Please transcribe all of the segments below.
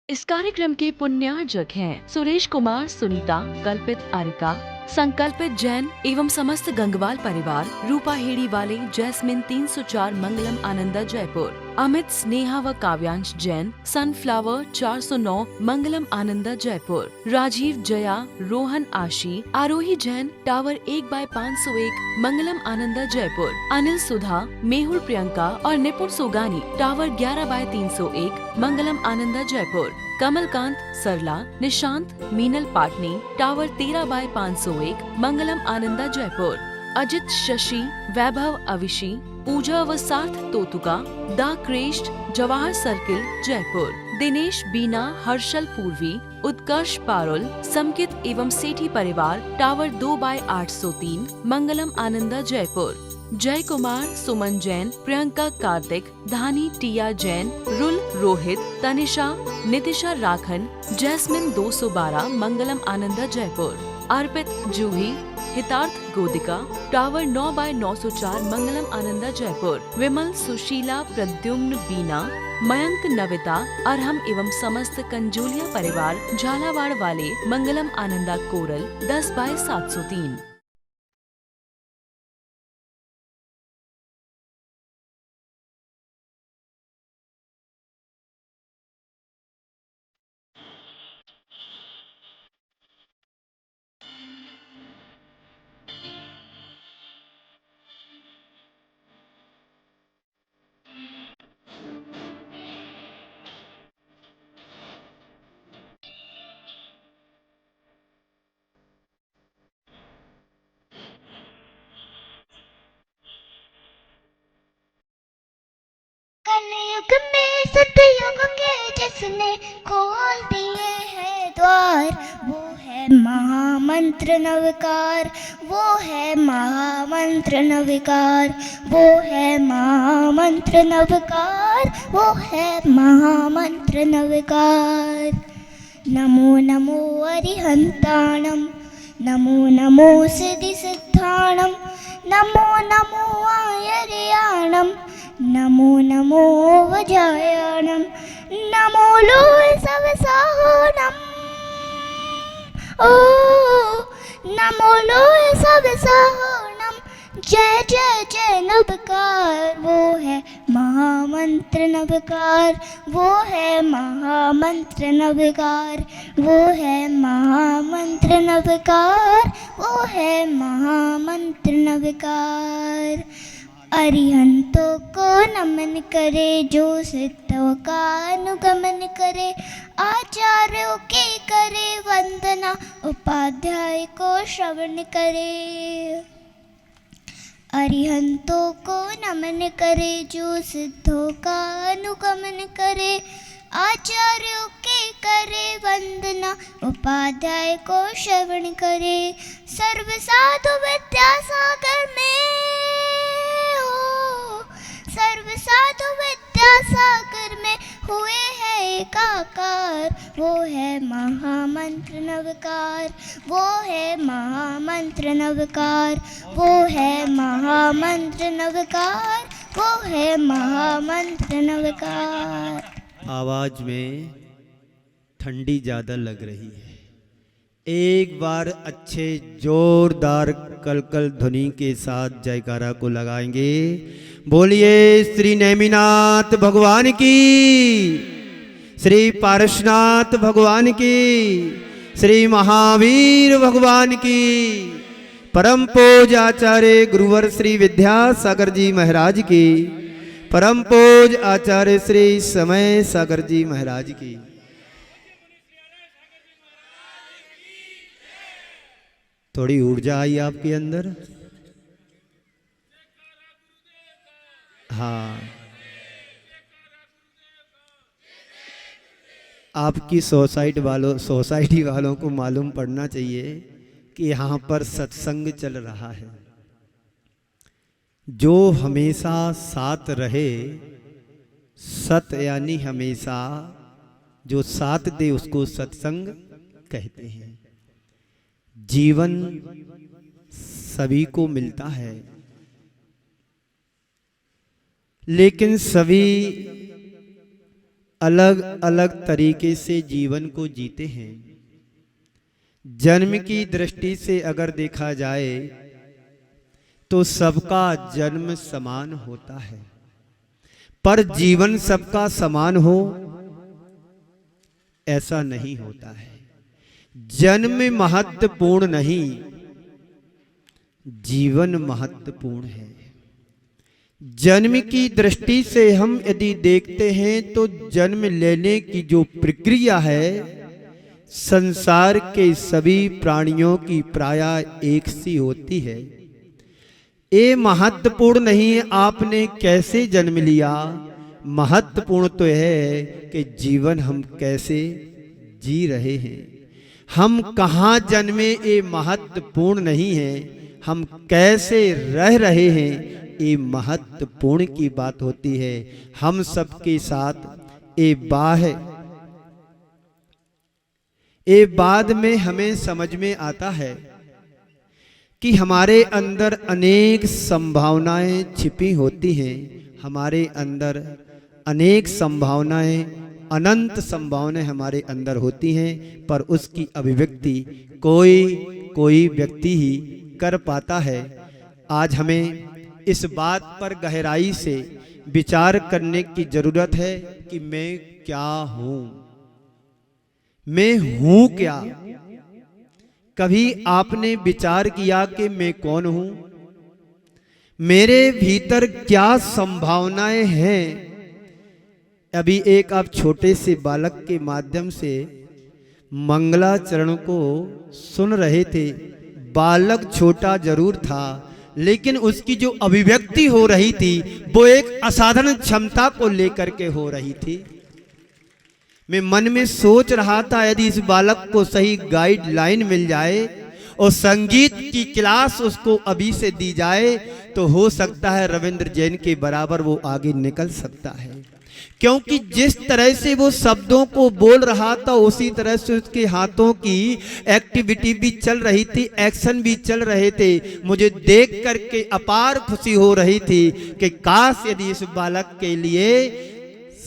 इस कार्यक्रम के पुण्यार्जक हैं सुरेश कुमार, सुनीता, कल्पित अरिका, संकल्पित जैन एवं समस्त गंगवाल परिवार, रूपा हेड़ी वाले, जैस्मिन 304 मंगलम आनंदा जयपुर, अमित, स्नेहा व काव्यांश जैन, सनफ्लावर 409 मंगलम आनंदा जयपुर, राजीव, जया, रोहन, आशी, आरोही जैन, टावर 1/501 मंगलम आनंदा जयपुर, अनिल, सुधा, मेहुल, प्रियंका और निपुण सोगानी, टावर 11/301 मंगलम आनंदा जयपुर, कमलकांत, सरला, निशांत, मीनल पाटनी, टावर 13/501 मंगलम आनंदा जयपुर, अजित, शशि, वैभव, अविशी, पूजा व सार्थ तोतुका, दा क्रेस्ट, जवाहर सर्किल जयपुर, दिनेश, बीना, हर्षल, पूर्वी, उत्कर्ष, पारुल, समकित एवं सेठी परिवार, टावर 2/803 मंगलम आनंदा जयपुर, जय कुमार, सुमन जैन, प्रियंका, कार्तिक, धानी, टिया जैन, रुल, रोहित, तनिषा, नितिशा, राखन, जैस्मिन 212 मंगलम आनंदा जयपुर, अर्पित, जूही, हितार्थ, गोदिका, टावर 9/904 मंगलम आनंदा जयपुर, विमल, सुशीला, प्रद्युम्न, बीना, मयंक, नविता, अरहम एवं समस्त कंजोलिया परिवार, झालावाड़ वाले, मंगलम आनंदा कोरल 10/703। कलयुग में सतयुग के जिसने खोल दिए हैं द्वार, वो है महामंत्र नवकार, वो है महामंत्र नवकार, वो है महामंत्र नवकार, वो है महामंत्र नवकार। नमो नमो अरिहंताणं, नमो नमो सिद्धिसिद्धाणं, नमो नमो आयर्याणं, नमो नमो वज्रायणं, नमो लोय सवसाहनम्, ओ नमो लोय सवसाहनम्। जय जय जय नवकार, वो है महामंत्र नवकार, वो है महामंत्र नवकार, वो है महामंत्र नवकार, वो है महामंत्र नवकार। अरिहंतों को नमन करे, जो सिद्धों का अनुगमन करे, आचार्यों की करे वंदना, उपाध्याय को श्रवण करे। अरिहंतों को नमन करे, जो सिद्धों का अनुगमन करे, आचार्यों की करे वंदना, उपाध्याय को श्रवण करे। सर्व साधु विद्यासागर में हो, सर्व साधु विद्यासागर में हुए है एकाकार, वो है महामंत्र नवकार, वो है महामंत्र नवकार, वो है महामंत्र नवकार, वो है महामंत्र नवकार। आवाज में ठंडी ज़्यादा लग रही है। एक बार अच्छे जोरदार कलकल ध्वनि के साथ जयकारा को लगाएंगे। बोलिए श्री नेमिनाथ भगवान की, श्री पारसनाथ भगवान की, श्री महावीर भगवान की। परम पूज आचार्य गुरुवर श्री विद्यासागर जी महाराज की, परम पूज आचार्य श्री समय सागर जी महाराज की। थोड़ी ऊर्जा आई आपके अंदर। हाँ, आपकी सोसाइटी वालों को मालूम पड़ना चाहिए कि यहाँ पर सत्संग चल रहा है। जो हमेशा साथ रहे, सत यानी हमेशा, जो साथ दे उसको सत्संग कहते हैं। जीवन सभी को मिलता है, लेकिन सभी अलग अलग तरीके से जीवन को जीते हैं। जन्म की दृष्टि से अगर देखा जाए तो सबका जन्म समान होता है, पर जीवन सबका समान हो ऐसा नहीं होता है। जन्म महत्वपूर्ण नहीं, जीवन महत्वपूर्ण है। जन्म की दृष्टि से हम यदि देखते हैं तो जन्म लेने की जो प्रक्रिया है संसार के सभी प्राणियों की प्रायः एक सी होती है। ये महत्वपूर्ण नहीं है आपने कैसे जन्म लिया, महत्वपूर्ण तो है कि जीवन हम कैसे जी रहे हैं। हम कहाँ जन्मे ये महत्वपूर्ण नहीं है, हम कैसे रह रहे हैं ये महत्वपूर्ण की बात होती है। हम सबके साथ ये बाद में हमें समझ में आता है कि हमारे अंदर अनेक संभावनाएं छिपी होती हैं। हमारे अंदर अनेक संभावनाएं, अनंत संभावनाएं हमारे अंदर होती हैं, पर उसकी अभिव्यक्ति कोई व्यक्ति ही कर पाता है। आज हमें इस बात पर गहराई से विचार करने की जरूरत है कि मैं क्या हूं, मैं हूं क्या। कभी आपने विचार किया कि मैं कौन हूं, मेरे भीतर क्या संभावनाएं हैं। अभी एक आप छोटे से बालक के माध्यम से मंगलाचरण को सुन रहे थे। बालक छोटा जरूर था, लेकिन उसकी जो अभिव्यक्ति हो रही थी वो एक असाधारण क्षमता को लेकर के हो रही थी। मैं मन में सोच रहा था यदि इस बालक को सही गाइडलाइन मिल जाए और संगीत की क्लास उसको अभी से दी जाए तो हो सकता है रविंद्र जैन के बराबर वो आगे निकल सकता है। क्योंकि जिस तरह से वो शब्दों को बोल रहा था उसी तरह से उसके हाथों की एक्टिविटी भी चल रही थी, एक्शन भी चल रहे थे। मुझे देख करके अपार खुशी हो रही थी कि काश यदि इस बालक के लिए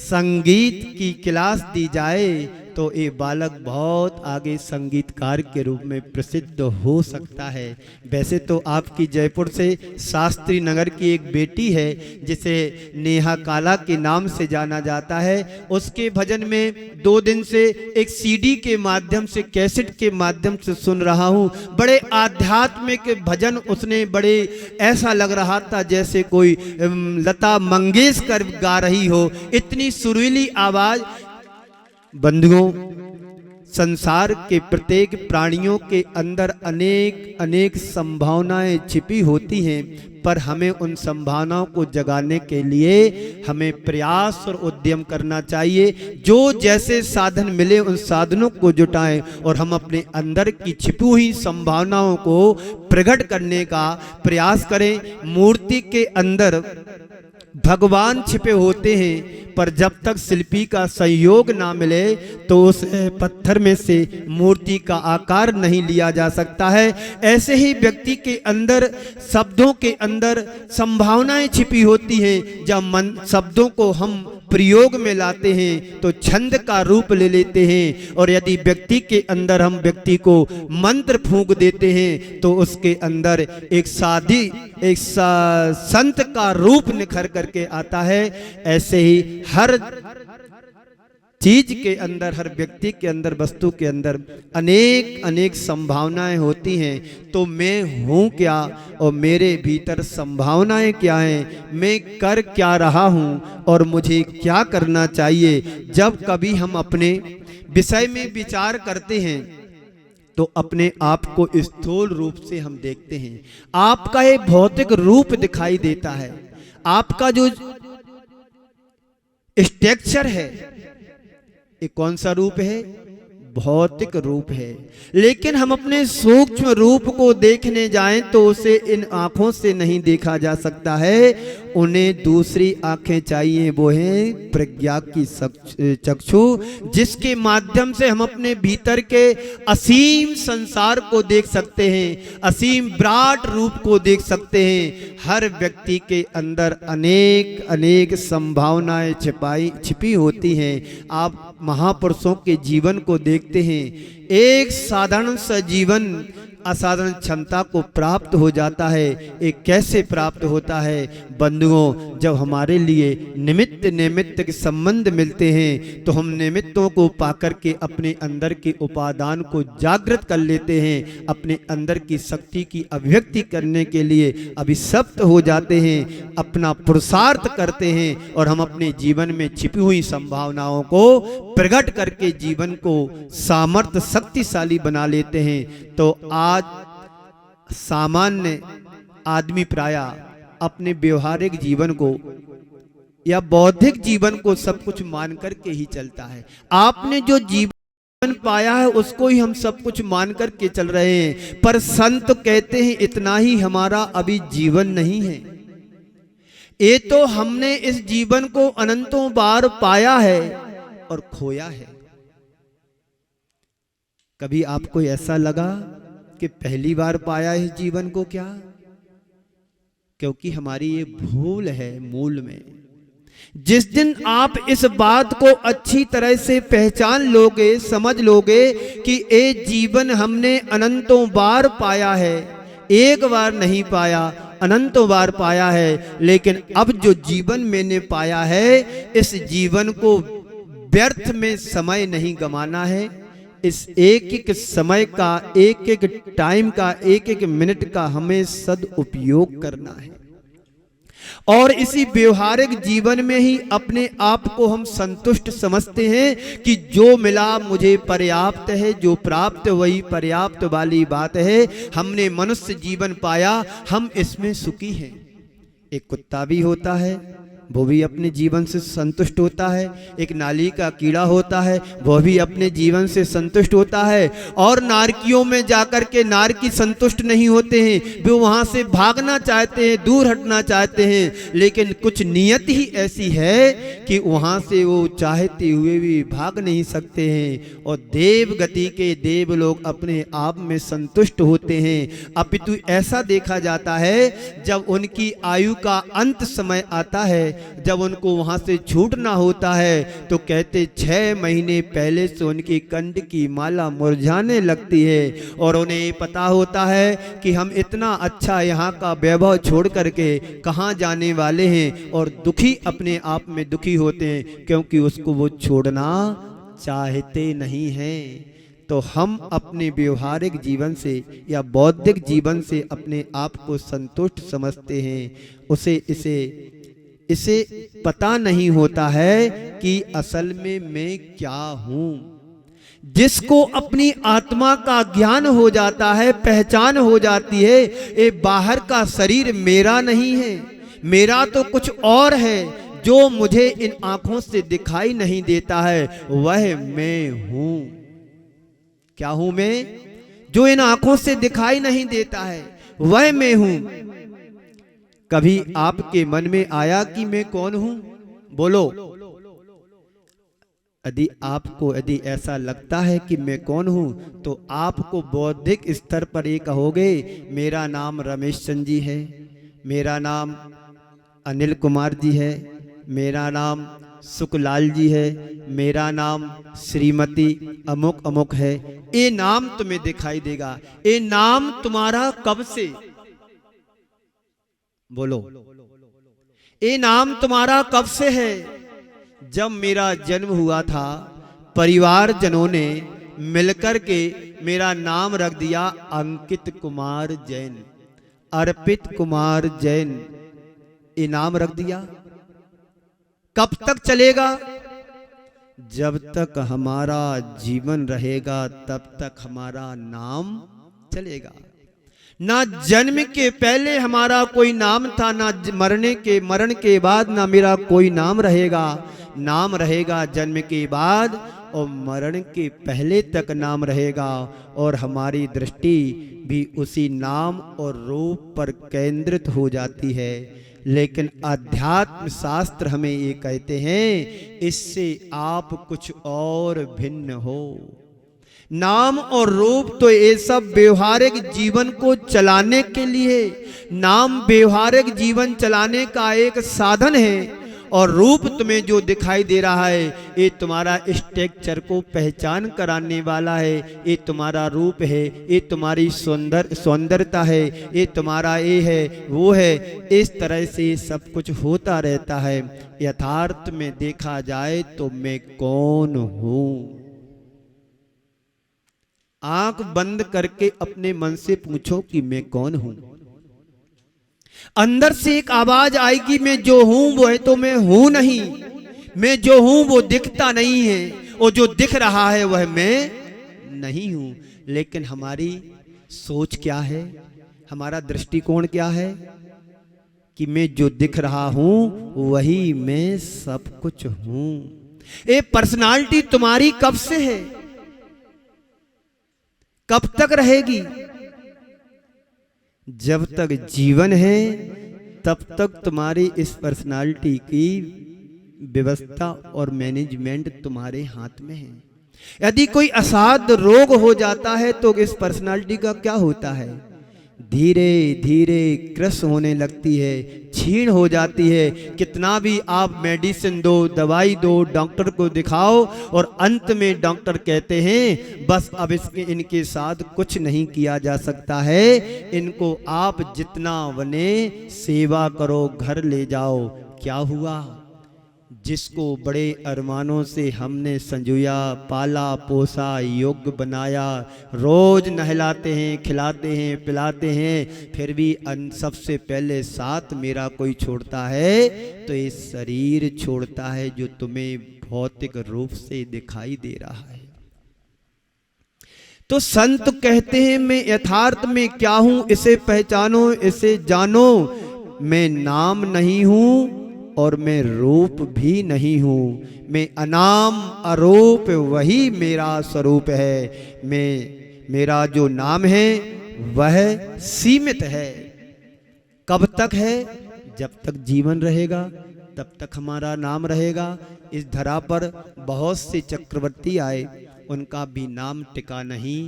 संगीत की क्लास दी जाए तो ये बालक बहुत आगे संगीतकार के रूप में प्रसिद्ध हो सकता है। वैसे तो आपकी जयपुर से शास्त्री नगर की एक बेटी है जिसे नेहा काला के नाम से जाना जाता है। उसके भजन में 2 दिन से एक सीडी के माध्यम से, कैसेट के माध्यम से सुन रहा हूँ। बड़े आध्यात्मिक भजन उसने, बड़े ऐसा लग रहा था जैसे कोई लता मंगेशकर गा रही हो, इतनी सुरीली आवाज। बंधुओं, संसार के प्रत्येक प्राणियों के अंदर अनेक संभावनाएं छिपी होती हैं, पर हमें उन संभावनाओं को जगाने के लिए हमें प्रयास और उद्यम करना चाहिए। जो जैसे साधन मिले उन साधनों को जुटाएं और हम अपने अंदर की छिपी हुई संभावनाओं को प्रकट करने का प्रयास करें। मूर्ति के अंदर भगवान छिपे होते हैं, पर जब तक शिल्पी का सहयोग ना मिले तो उस पत्थर में से मूर्ति का आकार नहीं लिया जा सकता है। ऐसे ही व्यक्ति के अंदर, शब्दों के अंदर संभावनाएं छिपी होती हैं। जब शब्दों को हम प्रयोग में लाते हैं तो छंद का रूप ले लेते हैं, और यदि व्यक्ति के अंदर हम व्यक्ति को मंत्र फूंक देते हैं तो उसके अंदर एक संत का रूप निखर करके आता है। ऐसे ही हर चीज के अंदर, हर व्यक्ति के अंदर, वस्तु के अंदर अनेक संभावनाएं होती हैं। तो मैं हूं क्या और मेरे भीतर संभावनाएं क्या हैं, मैं कर क्या रहा हूं और मुझे क्या करना चाहिए। जब कभी हम अपने विषय में विचार करते हैं तो अपने आप को स्थूल रूप से हम देखते हैं। आपका एक भौतिक रूप दिखाई देता है, आपका जो स्ट्रक्चर है ये कौन सा रूप है, भौतिक रूप है, लेकिन हम अपने सूक्ष्म रूप को देखने जाएं तो उसे इन आंखों से नहीं देखा जा सकता है। उन्हें दूसरी आंखें चाहिए, वो है प्रज्ञा की चक्षु, जिसके माध्यम से हम अपने भीतर के असीम संसार को देख सकते हैं, असीम विराट रूप को देख सकते हैं। हर व्यक्ति के अंदर अनेक अनेक संभावनाएं छिपी होती हैं। आप महापुरुषों के जीवन को देखते हैं, एक साधारण सा जीवन असाधारण क्षमता को प्राप्त हो जाता है। एक कैसे प्राप्त होता है बंधुओं, जब हमारे लिए निमित्त के संबंध मिलते हैं तो हम निमित्तों को पाकर के अपने अंदर के उपादान को जागृत कर लेते हैं, अपने अंदर की शक्ति की अभिव्यक्ति करने के लिए अभिशप्त हो जाते हैं, अपना पुरुषार्थ करते हैं और हम अपने जीवन में छिपी हुई संभावनाओं को प्रकट करके जीवन को सामर्थ्य शक्तिशाली बना लेते हैं। तो आज सामान्य आदमी प्राय अपने व्यवहारिक जीवन को या बौद्धिक जीवन को सब कुछ मान करके ही चलता है। आपने जो जीवन पाया है उसको ही हम सब कुछ मान करके चल रहे हैं, पर संत कहते हैं इतना ही हमारा अभी जीवन नहीं है। ये तो हमने इस जीवन को अनंतों बार पाया है और खोया है। कभी आपको ऐसा लगा कि पहली बार पाया इस जीवन को क्या? क्योंकि हमारी ये भूल है मूल में। जिस दिन आप इस बात को अच्छी तरह से पहचान लोगे, समझ लोगे कि ये जीवन हमने अनंतों बार पाया है, एक बार नहीं पाया, अनंतों बार पाया है, लेकिन अब जो जीवन मैंने पाया है इस जीवन को व्यर्थ में समय नहीं गंवाना है। इस एक एक समय का, एक एक टाइम का, एक एक मिनट का हमें सदुपयोग करना है और इसी व्यवहारिक जीवन में ही अपने आप को हम संतुष्ट समझते हैं कि जो मिला मुझे पर्याप्त है, जो प्राप्त वही पर्याप्त वाली बात है। हमने मनुष्य जीवन पाया, हम इसमें सुखी हैं। एक कुत्ता भी होता है, वो भी अपने जीवन से संतुष्ट होता है। एक नाली का कीड़ा होता है, वह भी अपने जीवन से संतुष्ट होता है। और नारकियों में जाकर के नारकी संतुष्ट नहीं होते हैं, वे वहां से भागना चाहते हैं, दूर हटना चाहते हैं, लेकिन कुछ नियत ही ऐसी है कि वहां से वो चाहते हुए भी भाग नहीं सकते हैं। और देव गति के देव लोग अपने आप में संतुष्ट होते हैं। अपितु ऐसा देखा जाता है जब उनकी आयु का अंत समय आता है, जब उनको वहां से छूटना होता है, तो कहते 6 महीने पहले से उनकी कंठ की माला मुरझाने लगती है और उन्हें पता होता है कि हम इतना अच्छा यहाँ का वैभव छोड़ करके कहाँ जाने वाले हैं। और दुखी अपने आप में दुखी होते हैं क्योंकि उसको वो छोड़ना चाहते नहीं हैं। तो हम अपने व्यवहारिक जीवन से या बौद्धिक जीवन से अपने आप को संतुष्ट समझते हैं। इसे पता नहीं होता है कि असल में मैं क्या हूं। जिसको अपनी आत्मा का ज्ञान हो जाता है, पहचान हो जाती है, ये बाहर का शरीर मेरा नहीं है, मेरा तो कुछ और है, जो मुझे इन आंखों से दिखाई नहीं देता है वह मैं हूं। क्या हूं मैं? जो इन आंखों से दिखाई नहीं देता है वह मैं हूं। कभी आपके मन में आया कि मैं कौन हूं? बोलो। यदि ऐसा लगता है कि मैं कौन हूं, तो आपको बौद्धिक स्तर पर ये कहोगे मेरा नाम रमेश चंद जी है, मेरा नाम अनिल कुमार जी है, मेरा नाम सुखलाल जी है, मेरा नाम श्रीमती अमुक अमुक है। ये नाम तुम्हें दिखाई देगा। ये नाम तुम्हारा कब से? बोलो। ये नाम तुम्हारा कब से है? जब मेरा जन्म हुआ था, परिवार जनों ने मिलकर के मेरा नाम रख दिया अंकित कुमार जैन, अर्पित कुमार जैन, ये नाम रख दिया। कब तक चलेगा? जब तक हमारा जीवन रहेगा तब तक हमारा नाम चलेगा। ना जन्म के पहले हमारा कोई नाम था, ना मरण के बाद ना मेरा कोई नाम रहेगा। नाम रहेगा जन्म के बाद और मरण के पहले तक नाम रहेगा और हमारी दृष्टि भी उसी नाम और रूप पर केंद्रित हो जाती है। लेकिन अध्यात्म शास्त्र हमें ये कहते हैं, इससे आप कुछ और भिन्न हो। नाम और रूप तो ये सब व्यवहारिक जीवन को चलाने के लिए, नाम व्यवहारिक जीवन चलाने का एक साधन है, और रूप तुम्हें जो दिखाई दे रहा है ये तुम्हारा स्ट्रक्चर को पहचान कराने वाला है। ये तुम्हारा रूप है, ये तुम्हारी सौंदर्यता है, ये तुम्हारा ये है वो है। इस तरह से सब कुछ होता रहता है। यथार्थ में देखा जाए तो मैं कौन हूं? आंख बंद करके अपने मन से पूछो कि मैं कौन हूं। अंदर से एक आवाज आएगी, मैं जो हूं वो है तो मैं हूं नहीं, मैं जो हूं वो दिखता नहीं है, और जो दिख रहा है वह मैं नहीं हूं। लेकिन हमारी सोच क्या है, हमारा दृष्टिकोण क्या है कि मैं जो दिख रहा हूं वही मैं सब कुछ हूं। ये पर्सनालिटी तुम्हारी कब से है, कब तक रहेगी? जब तक जीवन है तब तक तुम्हारी इस पर्सनालिटी की व्यवस्था और मैनेजमेंट तुम्हारे हाथ में है। यदि कोई असाध्य रोग हो जाता है तो इस पर्सनालिटी का क्या होता है? धीरे धीरे क्रस होने लगती है, क्षीण हो जाती है। कितना भी आप मेडिसिन दो, दवाई दो, डॉक्टर को दिखाओ, और अंत में डॉक्टर कहते हैं बस अब इनके साथ कुछ नहीं किया जा सकता है, इनको आप जितना बने सेवा करो, घर ले जाओ। क्या हुआ? जिसको बड़े अरमानों से हमने संजोया, पाला पोसा, योग्य बनाया, रोज नहलाते हैं, खिलाते हैं, पिलाते हैं, फिर भी सबसे पहले साथ मेरा कोई छोड़ता है तो ये शरीर छोड़ता है जो तुम्हें भौतिक रूप से दिखाई दे रहा है। तो संत कहते हैं मैं यथार्थ में क्या हूं, इसे पहचानो, इसे जानो। मैं नाम नहीं हूं और मैं रूप भी नहीं हूं, मैं अनाम अरूप, वही मेरा स्वरूप है। मेरा जो नाम है वह सीमित है। कब तक है? जब तक जीवन रहेगा तब तक हमारा नाम रहेगा। इस धरा पर बहुत से चक्रवर्ती आए, उनका भी नाम टिका नहीं।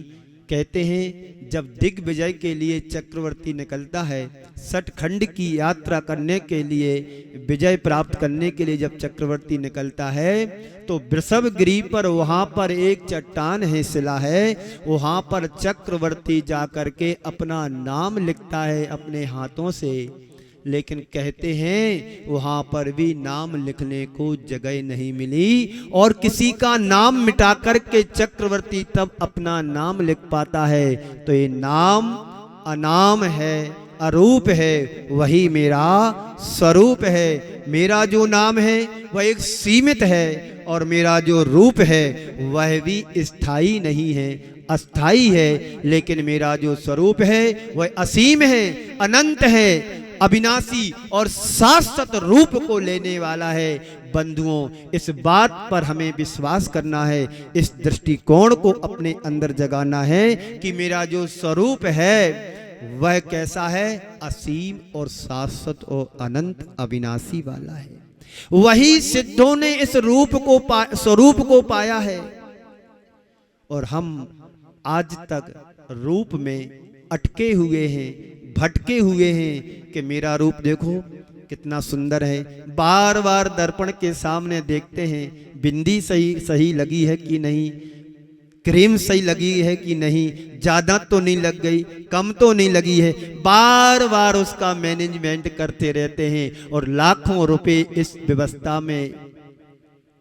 कहते हैं जब दिग्विजय के लिए चक्रवर्ती निकलता है, सतखंड की यात्रा करने के लिए, विजय प्राप्त करने के लिए जब चक्रवर्ती निकलता है तो वृषभगिरी पर वहां पर एक चट्टान है, शिला है, वहां पर चक्रवर्ती जाकर के अपना नाम लिखता है अपने हाथों से। लेकिन कहते हैं वहां पर भी नाम लिखने को जगह नहीं मिली, और किसी का नाम मिटा करके चक्रवर्ती तब अपना नाम लिख पाता है। तो ये नाम अनाम है, अरूप है, वही मेरा स्वरूप है। मेरा जो नाम है वह एक सीमित है, और मेरा जो रूप है वह भी स्थायी नहीं है, अस्थाई है। लेकिन मेरा जो स्वरूप है वह असीम है, अनंत है, अविनाशी और शाश्वत रूप को लेने वाला है। बंधुओं, इस बात पर हमें विश्वास करना है, इस दृष्टिकोण को अपने अंदर जगाना है कि मेरा जो स्वरूप है वह कैसा है? असीम और शाश्वत और अनंत अविनाशी वाला है। वही सिद्धों ने इस स्वरूप को पाया है, और हम आज तक रूप में अटके हुए हैं, भटके हुए हैं कि मेरा रूप देखो कितना सुंदर है। बार बार दर्पण के सामने देखते हैं, बिंदी सही लगी है कि नहीं, क्रीम सही लगी है कि नहीं, ज्यादा तो नहीं लग गई, कम तो नहीं लगी है। बार बार उसका मैनेजमेंट करते रहते हैं और लाखों रुपए इस व्यवस्था में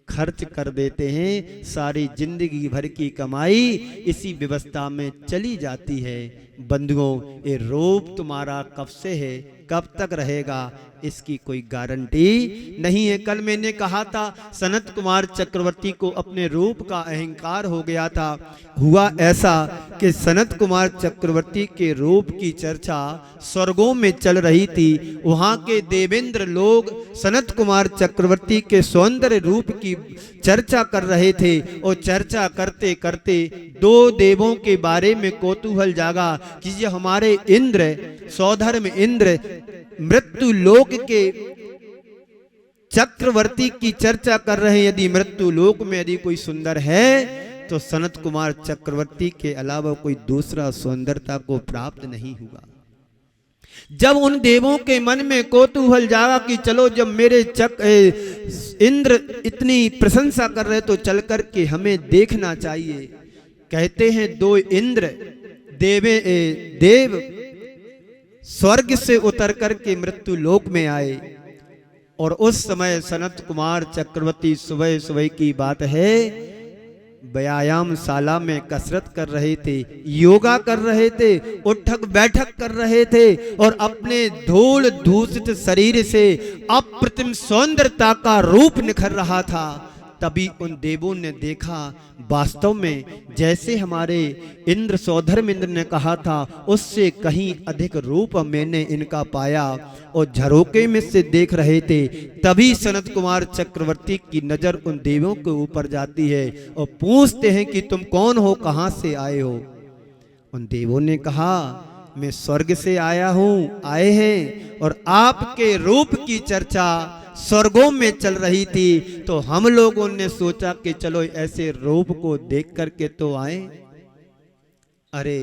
खर्च कर देते हैं। सारी जिंदगी भर की कमाई इसी व्यवस्था में चली जाती है। बंधुओं, ये रूप तुम्हारा कब से है, कब तक रहेगा, इसकी कोई गारंटी नहीं है। कल मैंने कहा था सनत कुमार चक्रवर्ती को अपने रूप का अहंकार हो गया था। हुआ ऐसा कि सनत कुमार चक्रवर्ती के रूप की चर्चा स्वर्गों में चल रही थी। वहां के देवेंद्र लोग सनत कुमार चक्रवर्ती के सौंदर्य रूप की चर्चा कर रहे थे और चर्चा करते करते दो देवों के बारे में कौतूहल जागा कि ये हमारे इंद्र, सौधर्म इंद्र मृत्यु लोक के चक्रवर्ती की चर्चा कर रहे हैं। यदि मृत्यु लोक में यदि कोई सुंदर है तो सनत कुमार चक्रवर्ती के अलावा कोई दूसरा सुंदरता को प्राप्त नहीं हुआ। जब उन देवों के मन में कौतूहल जागा कि चलो जब मेरे इंद्र इतनी प्रशंसा कर रहे तो चल कर के हमें देखना चाहिए। कहते हैं दो इंद्र देव स्वर्ग से उतर कर के मृत्यु लोक में आए और उस समय सनत कुमार चक्रवर्ती सुबह सुबह की बात है व्यायाम शाला में कसरत कर रहे थे, योगा कर रहे थे, उठक बैठक कर रहे थे और अपने धूल दूषित शरीर से अप्रतिम सौंदर्यता का रूप निखर रहा था। तभी उन देवों ने देखा वास्तव में जैसे हमारे इंद्र सौधर्म इंद्र ने कहा था उससे कहीं अधिक रूप मैंने इनका पाया और झरोके में से देख रहे थे। तभी सनत कुमार चक्रवर्ती की नजर उन देवों के ऊपर जाती है और पूछते हैं कि तुम कौन हो, कहां से आए हो। उन देवों ने कहा मैं स्वर्ग से आए हैं और आपके रूप की चर्चा स्वर्गों में चल रही थी तो हम लोगों ने सोचा कि चलो ऐसे रूप को देख करके तो आए। अरे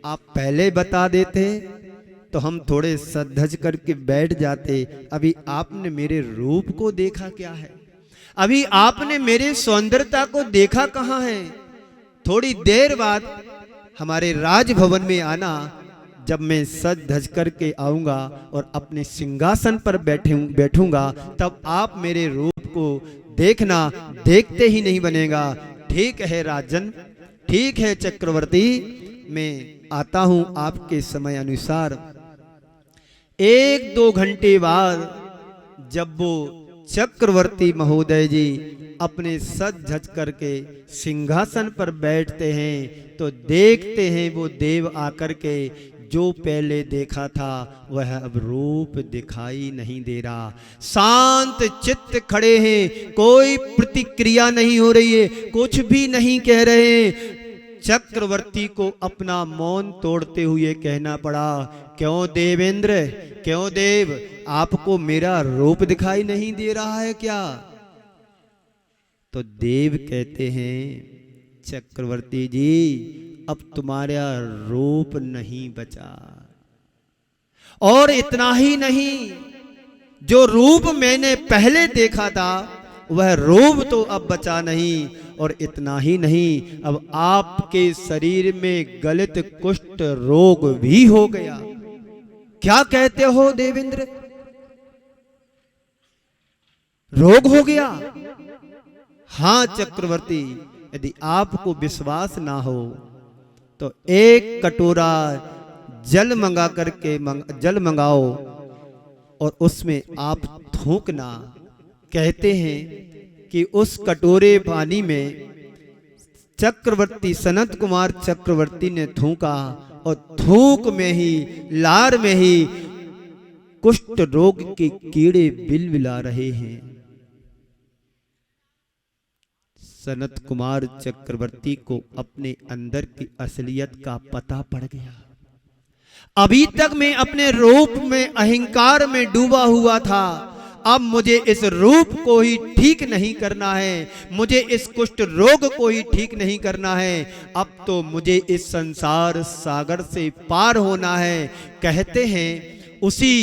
आप पहले बता देते तो हम थोड़े सधज करके बैठ जाते। अभी आपने मेरे रूप को देखा क्या है, अभी आपने मेरे सौंदर्यता को देखा कहाँ है। थोड़ी देर बाद हमारे राजभवन में आना, जब मैं सज धज करके आऊंगा और अपने सिंहासन पर बैठूंगा तब आप मेरे रूप को देखना, देखते ही नहीं बनेगा। ठीक है राजन, ठीक है चक्रवर्ती, मैं आता हूं आपके समय अनुसार। 1-2 घंटे बाद जब वो चक्रवर्ती महोदय जी अपने सज धज करके सिंहासन पर बैठते हैं तो देखते हैं वो देव आकर के जो पहले देखा था वह अब रूप दिखाई नहीं दे रहा। शांत चित्त खड़े हैं, कोई प्रतिक्रिया नहीं हो रही है, कुछ भी नहीं कह रहे। चक्रवर्ती को अपना मौन तोड़ते हुए कहना पड़ा, क्यों देवेंद्र, क्यों देव, आपको मेरा रूप दिखाई नहीं दे रहा है क्या? तो देव कहते हैं चक्रवर्ती जी अब तुम्हारा रूप नहीं बचा, और इतना ही नहीं, जो रूप मैंने पहले देखा था वह रूप तो अब बचा नहीं, और इतना ही नहीं अब आपके शरीर में गलित कुष्ठ रोग भी हो गया। क्या कहते हो देवेंद्र, रोग हो गया? हाँ चक्रवर्ती, यदि आपको विश्वास ना हो तो एक कटोरा जल जल मंगाओ और उसमें आप थूकना। कहते हैं कि उस कटोरे पानी में चक्रवर्ती सनत कुमार चक्रवर्ती ने थूका और थूक में ही, लार में ही कुष्ठ रोग के कीड़े बिलबिला रहे हैं। सनत कुमार चक्रवर्ती को अपने अंदर की असलियत का पता पड़ गया। अभी तक मैं अपने रूप में, अहंकार में डूबा हुआ था, अब मुझे इस रूप को ही ठीक नहीं करना है, मुझे इस कुष्ठ रोग को ही ठीक नहीं करना है, अब तो मुझे इस संसार सागर से पार होना है। कहते हैं उसी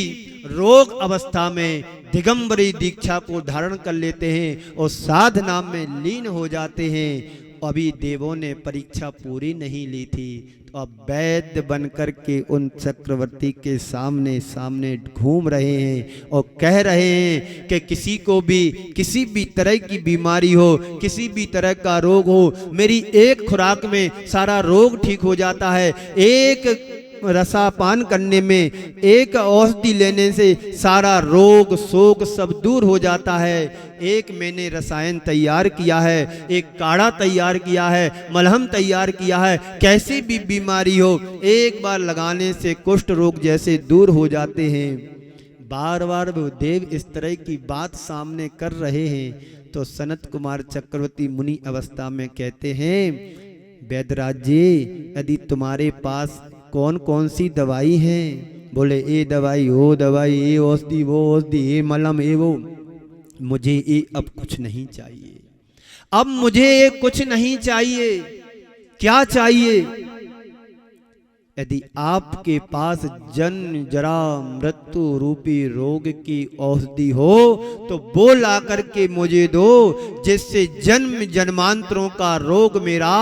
रोग अवस्था में दिगंबरी दीक्षा को धारण कर लेते हैं और साधना में लीन हो जाते हैं। अभी देवों ने परीक्षा पूरी नहीं ली थी तो अब वैद्य बनकर के उन चक्रवर्ती के सामने सामने घूम रहे हैं और कह रहे हैं कि किसी को भी किसी भी तरह की बीमारी हो, किसी भी तरह का रोग हो, मेरी एक खुराक में सारा रोग ठीक हो जाता है, एक रसापान करने में, एक औषधि लेने से सारा रोग शोक सब दूर हो जाता है। एक मैंने रसायन तैयार किया है, एक काढ़ा तैयार किया है, मलहम तैयार किया है। कैसी भी बीमारी हो एक बार लगाने से कुष्ठ रोग जैसे दूर हो जाते हैं। बार बार देव इस तरह की बात सामने कर रहे हैं तो सनत कुमार चक्रवर्ती मुनि अवस्था में कहते हैं, वैद्यराज जी यदि तुम्हारे पास कौन कौन सी दवाई है? बोले ये दवाई वो दवाई, ये औषधि वो औषधि, ये मलम ये वो। मुझे ये अब कुछ नहीं चाहिए, अब मुझे ये कुछ नहीं चाहिए। क्या चाहिए? यदि आपके पास जन्म जरा मृत्यु रूपी रोग की औषधि हो तो वो ला करके मुझे दो, जिससे जन्म जन्मांतरों का रोग मेरा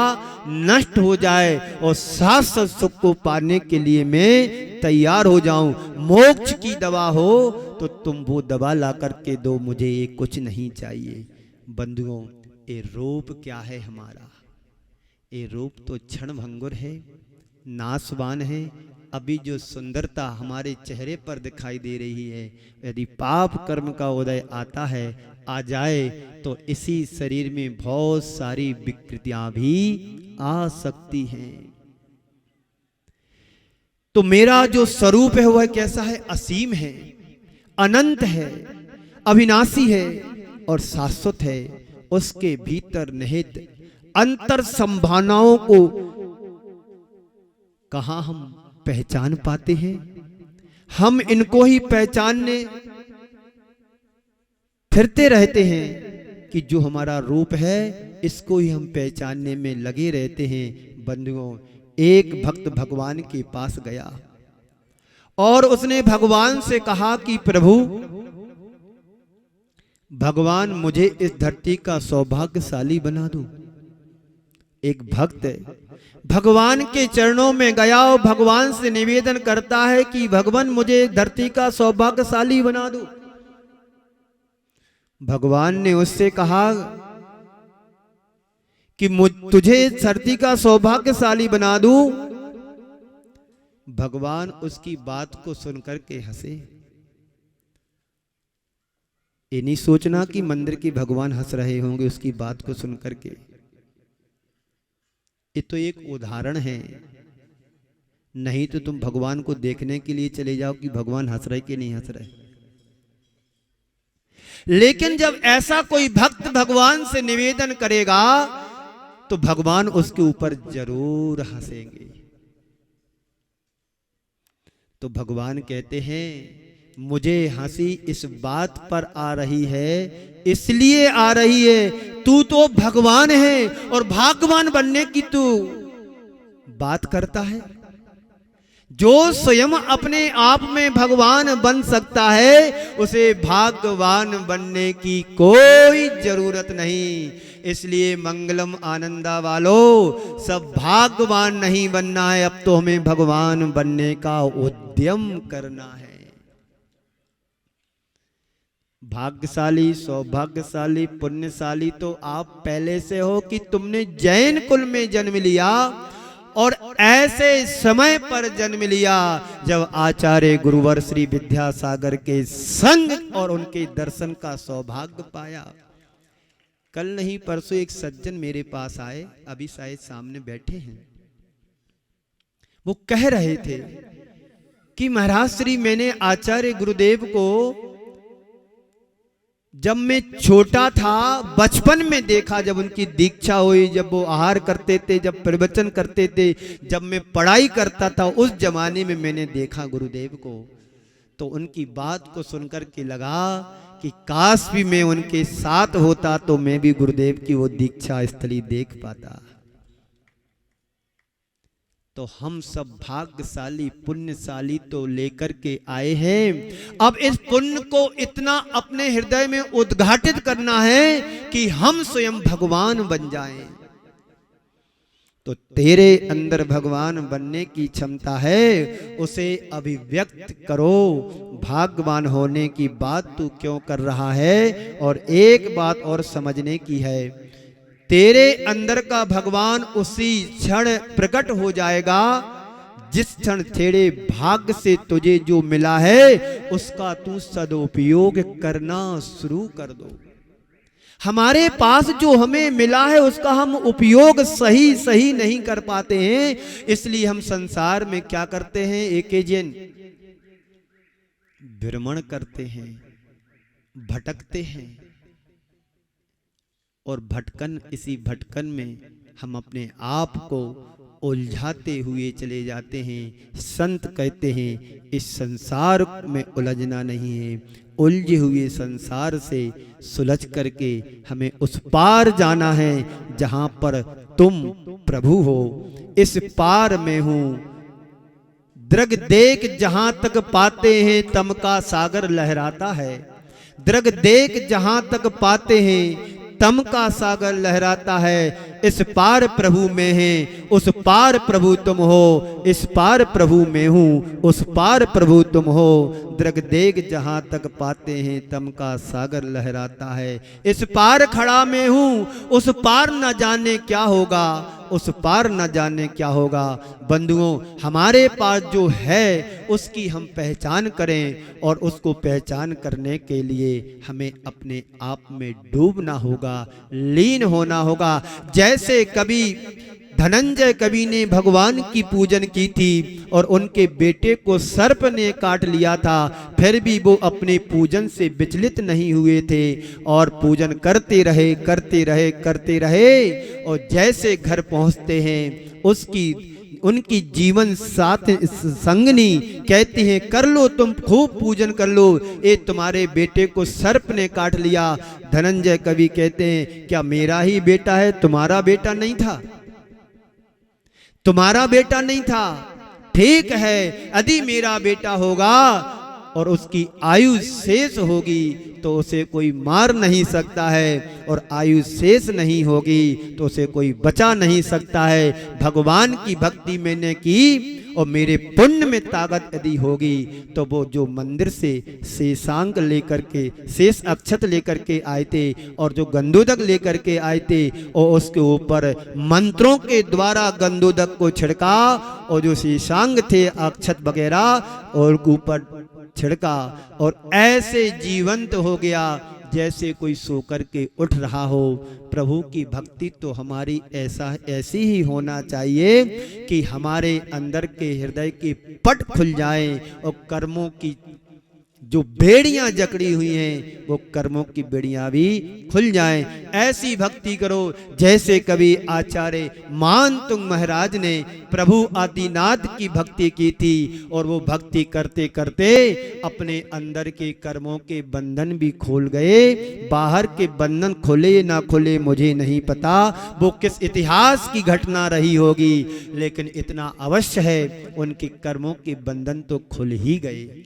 नष्ट हो जाए और शाश्वत सुख को पाने के लिए मैं तैयार हो जाऊं। मोक्ष की दवा हो तो तुम वो दवा ला करके दो, मुझे ये कुछ नहीं चाहिए। बंधुओं, ये रूप क्या है हमारा? ये रूप तो क्षण भंगुर है, नाशवान है। अभी जो सुंदरता हमारे चेहरे पर दिखाई दे रही है, यदि पाप कर्म का उदय आता है, आ जाए तो इसी शरीर में बहुत सारी विकृतियां भी आ सकती हैं। तो मेरा जो स्वरूप है वह कैसा है? असीम है, अनंत है, अविनाशी है और शाश्वत है। उसके भीतर निहित अंतर संभावनाओं को कहां हम पहचान पाते हैं? हम इनको ही पहचानने फिरते रहते हैं कि जो हमारा रूप है इसको ही हम पहचानने में लगे रहते हैं। बंधुओं, एक भक्त भगवान के पास गया और उसने भगवान से कहा कि प्रभु, भगवान मुझे इस धरती का सौभाग्यशाली बना दो। एक भक्त भगवान के चरणों में गया और भगवान से निवेदन करता है कि भगवान मुझे धरती का सौभाग्यशाली बना दो। भगवान ने उससे कहा कि तुझे धरती का सौभाग्यशाली बना दूं। भगवान उसकी बात को सुनकर के हंसे। ये नहीं सोचना कि मंदिर के भगवान हंस रहे होंगे उसकी बात को सुनकर के। ये तो एक उदाहरण है, नहीं तो तुम भगवान को देखने के लिए चले जाओ कि भगवान हंस रहे कि नहीं हंस रहे। लेकिन जब ऐसा कोई भक्त भगवान से निवेदन करेगा तो भगवान उसके ऊपर जरूर हंसेंगे। तो भगवान कहते हैं, मुझे हंसी इस बात पर आ रही है, इसलिए आ रही है तू तो भगवान है और भगवान बनने की तू बात करता है। जो स्वयं अपने आप में भगवान बन सकता है उसे भगवान बनने की कोई जरूरत नहीं। इसलिए मंगलम आनंदा वालों, सब भगवान नहीं बनना है, अब तो हमें भगवान बनने का उद्यम करना है। भाग्यशाली, सौभाग्यशाली, पुण्यशाली तो आप पहले से हो कि तुमने जैन कुल में जन्म लिया और ऐसे समय पर जन्म लिया जब आचार्य गुरुवर श्री विद्यासागर के संग और उनके दर्शन का सौभाग्य पाया। कल नहीं परसों एक सज्जन मेरे पास आए, अभी शायद सामने बैठे हैं। वो कह रहे थे कि महाराज श्री, मैंने आचार्य गुरुदेव को जब मैं छोटा था बचपन में देखा, जब उनकी दीक्षा हुई, जब वो आहार करते थे, जब प्रवचन करते थे, जब मैं पढ़ाई करता था, उस जमाने में मैंने देखा गुरुदेव को। तो उनकी बात को सुनकर के लगा कि काश भी मैं उनके साथ होता तो मैं भी गुरुदेव की वो दीक्षा स्थली देख पाता। तो हम सब भाग्यशाली पुण्यशाली तो लेकर के आए हैं। अब इस पुण्य को इतना अपने हृदय में उद्घाटित करना है कि हम स्वयं भगवान बन जाएं। तो तेरे अंदर भगवान बनने की क्षमता है, उसे अभिव्यक्त करो। भाग्यवान होने की बात तू क्यों कर रहा है? और एक बात और समझने की है, तेरे अंदर का भगवान उसी क्षण प्रकट हो जाएगा जिस क्षण तेरे भाग्य से तुझे जो मिला है उसका तू सदुपयोग करना शुरू कर दो। हमारे पास जो हमें मिला है उसका हम उपयोग सही नहीं कर पाते हैं, इसलिए हम संसार में क्या करते हैं, एकेजन भ्रमण करते हैं, भटकते हैं, और इसी भटकन में हम अपने आप को उलझाते हुए चले जाते हैं। संत कहते हैं इस संसार में उलझना नहीं है, उलझे हुए संसार से सुलझ करके हमें उस पार जाना है जहां पर तुम प्रभु हो। इस पार में हूं दृग देख जहां तक पाते हैं तम का सागर लहराता है। दृग देख जहां तक पाते हैं तम का सागर लहराता है। इस पार प्रभु में है, उस पार प्रभु तुम हो। इस पार प्रभु में हूँ, उस पार प्रभु तुम हो। दृग देख जहाँ तक पाते हैं तम का सागर लहराता है। इस पार खड़ा में हूँ, उस पार न जाने क्या होगा, उस पार न जाने क्या होगा। बंधुओं, हमारे पास जो है उसकी हम पहचान करें, और उसको पहचान करने के लिए हमें अपने आप में डूबना होगा, लीन होना होगा। जैसे कभी धनंजय कवि ने भगवान की पूजन की थी और उनके बेटे को सर्प ने काट लिया था, फिर भी वो अपने पूजन से विचलित नहीं हुए थे और पूजन करते रहे करते रहे करते रहे। और जैसे घर पहुंचते हैं उनकी जीवन साथ संगनी कहती हैं, कर लो तुम खूब पूजन कर लो, ये तुम्हारे बेटे को सर्प ने काट लिया। धनंजय कवि कहते हैं, क्या मेरा ही बेटा है, तुम्हारा बेटा नहीं था? तुम्हारा बेटा नहीं था, ठीक है, यदि मेरा बेटा होगा और उसकी आयु शेष होगी तो उसे कोई मार नहीं सकता है, और आयु शेष नहीं होगी तो उसे कोई बचा नहीं सकता है। भगवान की भक्ति मैंने की और मेरे पुण्य में ताकत यदि होगी तो वो जो मंदिर से शेषांग लेकर के, शेष अक्षत लेकर के आए थे और जो गंधोदक लेकर के आए थे, और उसके ऊपर मंत्रों के द्वारा गंधोदक को छिड़का, और जो शेषांग थे अक्षत वगैरह और ऊपर छिड़का, और ऐसे जीवंत हो गया जैसे कोई सो कर के उठ रहा हो। प्रभु की भक्ति तो हमारी ऐसी ही होना चाहिए कि हमारे अंदर के हृदय के पट खुल जाएं और कर्मों की जो बेड़ियां जकड़ी हुई हैं वो कर्मों की बेड़ियां भी खुल जाएं। ऐसी भक्ति करो जैसे कभी आचार्य मानतुंग महाराज ने प्रभु आदिनाथ की भक्ति की थी, और वो भक्ति करते करते अपने अंदर के कर्मों के बंधन भी खोल गए। बाहर के बंधन खुले ना खुले मुझे नहीं पता, वो किस इतिहास की घटना रही होगी, लेकिन इतना अवश्य है उनके कर्मों के बंधन तो खुल ही गए।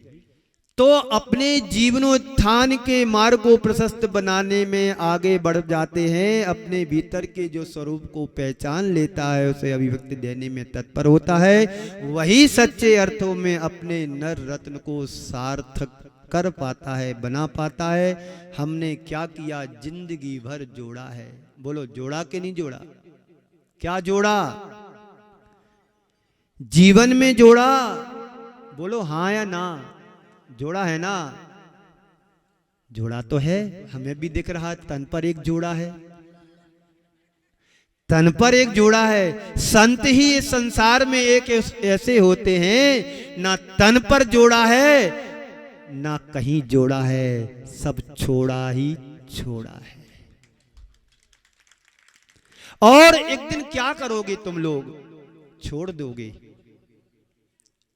तो अपने जीवनोत्थान के मार्ग को प्रशस्त बनाने में आगे बढ़ जाते हैं। अपने भीतर के जो स्वरूप को पहचान लेता है, उसे अभिव्यक्ति देने में तत्पर होता है, वही सच्चे अर्थों में अपने नर रत्न को सार्थक कर पाता है, बना पाता है। हमने क्या किया, जिंदगी भर जोड़ा है। बोलो, जोड़ा कि नहीं जोड़ा? क्या जोड़ा? जीवन में जोड़ा? बोलो हाँ या ना? जोड़ा है ना? जोड़ा तो है, हमें भी दिख रहा है। तन पर एक जोड़ा है, तन पर एक जोड़ा है। संत ही इस संसार में एक ऐसे होते हैं, ना तन पर जोड़ा है ना कहीं जोड़ा है, सब छोड़ा ही छोड़ा है। और एक दिन क्या करोगे तुम लोग? छोड़ दोगे।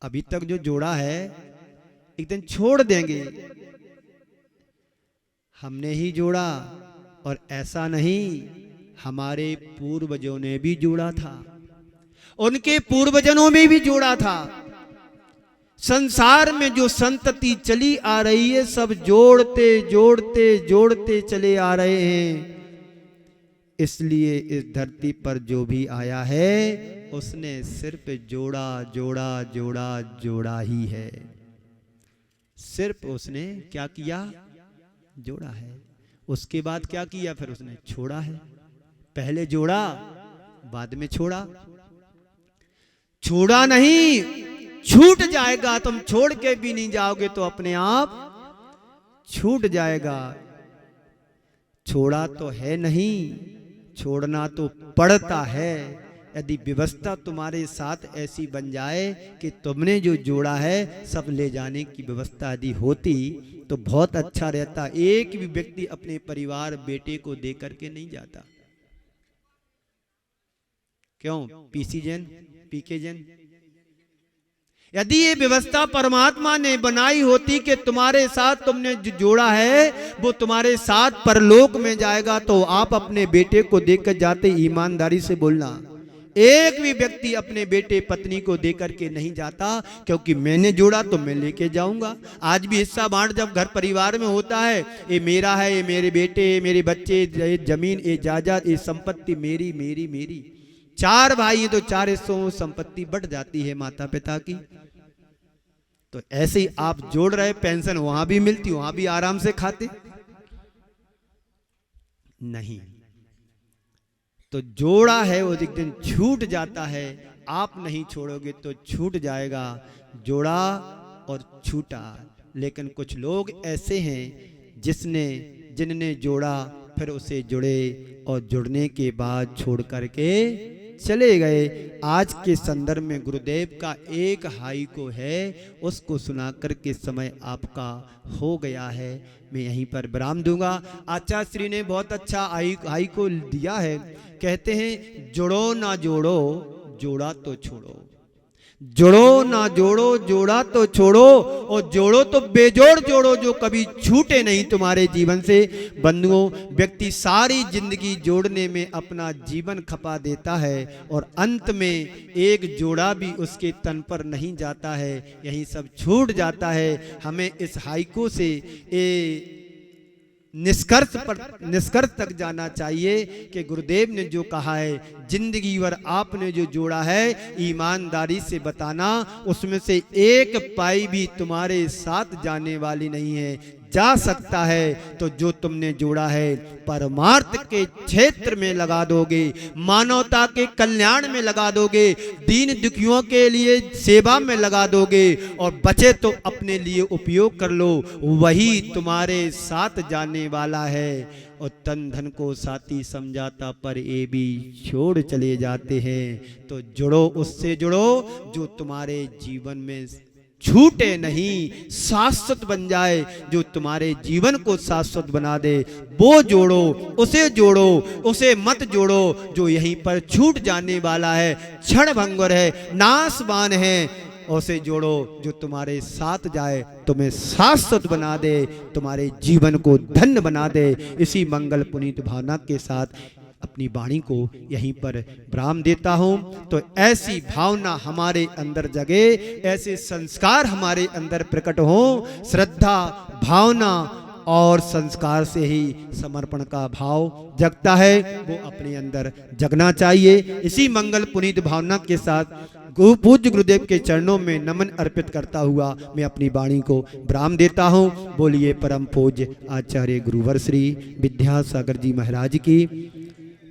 अभी तक जो जोड़ा है एक दिन छोड़ देंगे। हमने ही जोड़ा, और ऐसा नहीं, हमारे पूर्वजों ने भी जोड़ा था, उनके पूर्वजों में भी जोड़ा था। संसार में जो संतति चली आ रही है सब जोड़ते जोड़ते जोड़ते चले आ रहे हैं। इसलिए इस धरती पर जो भी आया है उसने सिर्फ जोड़ा जोड़ा जोड़ा जोड़ा ही है। सिर्फ उसने क्या किया? जोड़ा है। उसके बाद क्या किया? फिर उसने छोड़ा है। पहले जोड़ा, बाद में छोड़ा। छोड़ा नहीं, छूट जाएगा, तुम छोड़ के भी नहीं जाओगे तो अपने आप छूट जाएगा। छोड़ा तो है नहीं, छोड़ना तो पड़ता है। यदि व्यवस्था तुम्हारे साथ ऐसी बन जाए कि तुमने जो जोड़ा है सब ले जाने की व्यवस्था यदि होती तो बहुत अच्छा रहता। एक भी व्यक्ति अपने परिवार बेटे को दे करके नहीं जाता। क्यों? पीसी जैन, पीके जैन। यदि ये व्यवस्था परमात्मा ने बनाई होती कि तुम्हारे साथ तुमने जो जोड़ा है वो तुम्हारे साथ परलोक में जाएगा, तो आप अपने बेटे को देकर जाते। ईमानदारी से बोलना, एक भी व्यक्ति अपने बेटे पत्नी को देकर के नहीं जाता, क्योंकि मैंने जोड़ा तो मैं लेके जाऊंगा। आज भी हिस्सा बांट जब घर परिवार में होता है, ये मेरा है, ये मेरे बेटे, मेरे बच्चे, ये जमीन, ये जायदाद, ये संपत्ति मेरी मेरी मेरी। 4 भाई हैं तो 4 हिस्सों में संपत्ति बढ़ जाती है माता पिता की। तो ऐसे ही आप जोड़ रहे, पेंशन वहां भी मिलती, वहां भी आराम से खाते नहीं। तो जोड़ा है वो एक दिन छूट जाता है, आप नहीं छोड़ोगे तो छूट जाएगा। जोड़ा और छूटा। लेकिन कुछ लोग ऐसे हैं जिनने जोड़ा फिर उसे जुड़े और जुड़ने के बाद छोड़ करके चले गए। आज के संदर्भ में गुरुदेव का एक हाइको है, उसको सुनाकर के समय आपका हो गया है। मैं यहीं पर विराम दूंगा। आचार्य श्री ने बहुत अच्छा हाइको दिया है। कहते हैं, जोड़ो ना जोड़ो, जोड़ा तो छोड़ो। जोड़ो ना जोड़ो, जोड़ा तो छोड़ो। और जोड़ो तो बेजोड़ जोड़ो, जो कभी छूटे नहीं तुम्हारे जीवन से। बंधुओं, व्यक्ति सारी जिंदगी जोड़ने में अपना जीवन खपा देता है और अंत में एक जोड़ा भी उसके तन पर नहीं जाता है, यही सब छूट जाता है। हमें इस हाइको से निष्कर्ष तक जाना चाहिए कि गुरुदेव ने जो कहा है, जिंदगी भर आपने जो जोड़ा है ईमानदारी से बताना, उसमें से एक पाई भी तुम्हारे साथ जाने वाली नहीं है। जा सकता है तो जो तुमने जोड़ा है परमार्थ के क्षेत्र में लगा दोगे, मानवता के कल्याण में लगा दोगे, दीन दुखियों के लिए सेवा में लगा दोगे, और बचे तो अपने लिए उपयोग कर लो। वही तुम्हारे साथ जाने वाला है। और तन धन को साथी समझाता पर ये भी छोड़ चले जाते हैं। तो जुड़ो, उससे जुड़ो जो तुम्हारे जीवन में छूटे नहीं, शाश्वत बन जाए, जो तुम्हारे जीवन को शाश्वत बना दे। वो जोड़ो, उसे मत जोड़ो जो यहीं पर छूट जाने वाला है, क्षण भंगुर है, नाशवान है। उसे जोड़ो जो तुम्हारे साथ जाए, तुम्हें शाश्वत बना दे, तुम्हारे जीवन को धन्य बना दे। इसी मंगल पुनीत भावना के साथ अपनी वाणी को यहीं पर विराम देता हूं। तो ऐसी भावना हमारे अंदर जगे, ऐसे संस्कार हमारे अंदर प्रकट हो। श्रद्धा, भावना और संस्कार से ही समर्पण का भाव जगता है, वो अपने अंदर जगना चाहिए। इसी मंगल पुनीत भावना के साथ पूज्य गुरुदेव के चरणों में नमन अर्पित करता हुआ मैं अपनी वाणी को विराम देता हूँ। बोलिए परम पूज्य आचार्य गुरुवर श्री विद्यासागर जी महाराज की,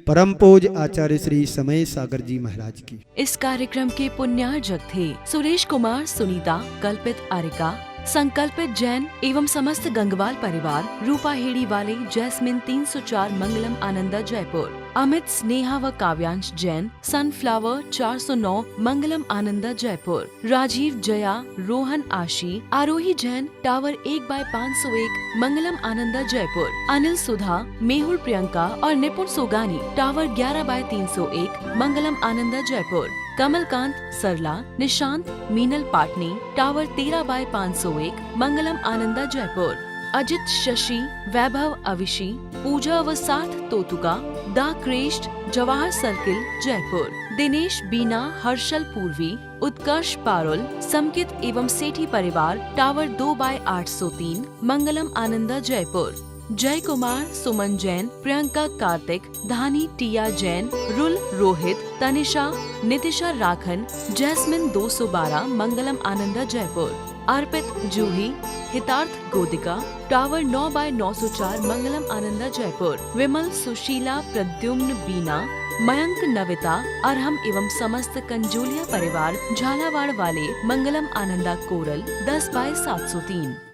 परम पूज्य आचार्य श्री समय सागर जी महाराज की। इस कार्यक्रम के पुण्यार्जक थे सुरेश कुमार, सुनीता, कल्पित आरिका, संकल्पित जैन एवं समस्त गंगवाल परिवार, रूपा हेड़ी वाले, जैस्मिन 304 मंगलम आनंदा जयपुर, अमित, स्नेहा व काव्यांश जैन, सनफ्लावर 409 मंगलम आनंदा जयपुर, राजीव, जया, रोहन, आशी, आरोही जैन, टावर 1/501 मंगलम आनंदा जयपुर, अनिल, सुधा, मेहुल, प्रियंका और निपुण सोगानी, टावर 11/301 मंगलम आनंदा जयपुर, कमलकांत, सरला, निशांत, मीनल पाटनी, टावर 13/501 मंगलम आनंदा जयपुर, अजित, शशि, वैभव, अविशी, पूजा व साथ तोतुका, दा क्रेस्ट, जवाहर सर्किल जयपुर, दिनेश, बीना, हर्षल, पूर्वी, उत्कर्ष, पारुल, समकित एवं सेठी परिवार, टावर 2/803 मंगलम आनंदा जयपुर, जय कुमार, सुमन जैन, प्रियंका, कार्तिक, धानी, टिया जैन, रुल, रोहित, तनिषा, नितिशा राखन, जैस्मिन 212 मंगलम आनंदा जयपुर, अर्पित, जूही, हितार्थ, गोदिका, टावर 9/904 मंगलम आनंदा जयपुर, विमल, सुशीला, प्रद्युम्न, बीना, मयंक, नविता, अरहम एवं समस्त कंजोलिया परिवार झालावाड़ वाले मंगलम आनंदा कोरल 10/703।